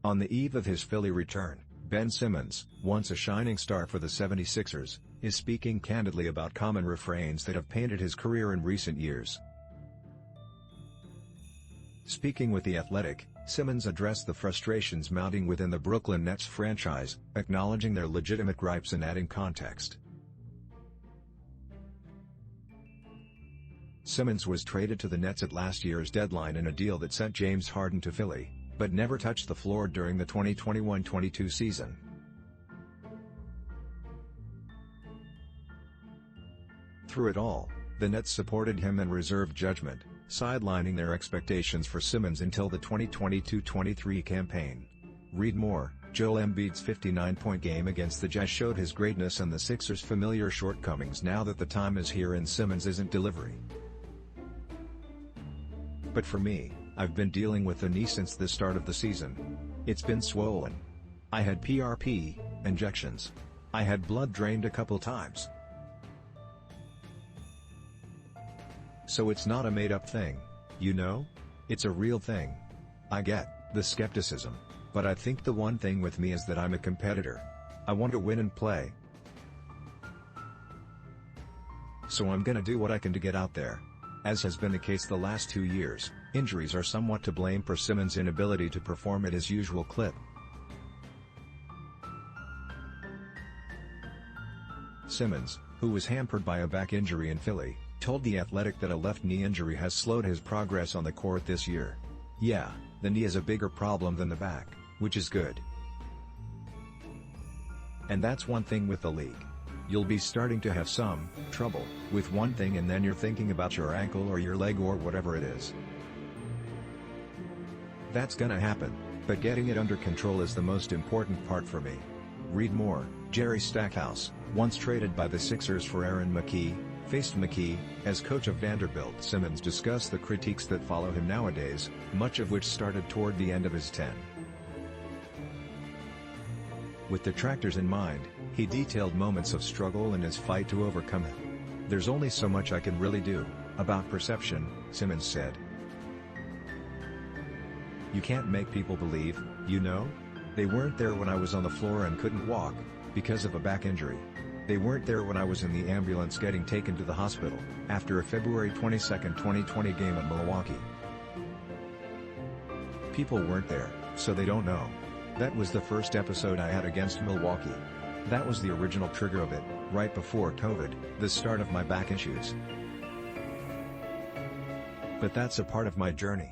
On the eve of his Philly return, Ben Simmons, once a shining star for the 76ers, is speaking candidly about common refrains that have painted his career in recent years. Speaking with The Athletic, Simmons addressed the frustrations mounting within the Brooklyn Nets franchise, acknowledging their legitimate gripes and adding context. Simmons was traded to the Nets at last year's deadline in a deal that sent James Harden to Philly, but never touched the floor during the 2021-22 season. Through it all, the Nets supported him and reserved judgment, sidelining their expectations for Simmons until the 2022-23 campaign. Read more. Joel Embiid's 59-point game against the Jazz showed his greatness and the Sixers' familiar shortcomings now that the time is here and Simmons isn't delivering. But for me, I've been dealing with the knee since the start of the season. It's been swollen. I had PRP injections. I had blood drained a couple times. So it's not a made-up thing, you know? It's a real thing. I get the skepticism, but I think the one thing with me is that I'm a competitor. I want to win and play. So I'm gonna do what I can to get out there. As has been the case the last 2 years, injuries are somewhat to blame for Simmons' inability to perform at his usual clip. Simmons, who was hampered by a back injury in Philly, told The Athletic that a left knee injury has slowed his progress on the court this year. Yeah, the knee is a bigger problem than the back, which is good. And that's one thing with the league. You'll be starting to have some trouble with one thing and then you're thinking about your ankle or your leg or whatever it is. That's gonna happen, but getting it under control is the most important part for me. Read more. Jerry Stackhouse, once traded by the Sixers for Aaron McKie, faced McKie, as coach of VanderbiltSimmons, discuss the critiques that follow him nowadays, much of which started toward the end of his tenure. With detractors in mind, he detailed moments of struggle and his fight to overcome it. "There's only so much I can really do about perception," Simmons said. "You can't make people believe, you know? They weren't there when I was on the floor and couldn't walk, because of a back injury. They weren't there when I was in the ambulance getting taken to the hospital, after a February 22, 2020 game at Milwaukee. People weren't there, so they don't know. That was the first episode I had against Milwaukee. That was the original trigger of it, right before COVID, the start of my back issues. But that's a part of my journey.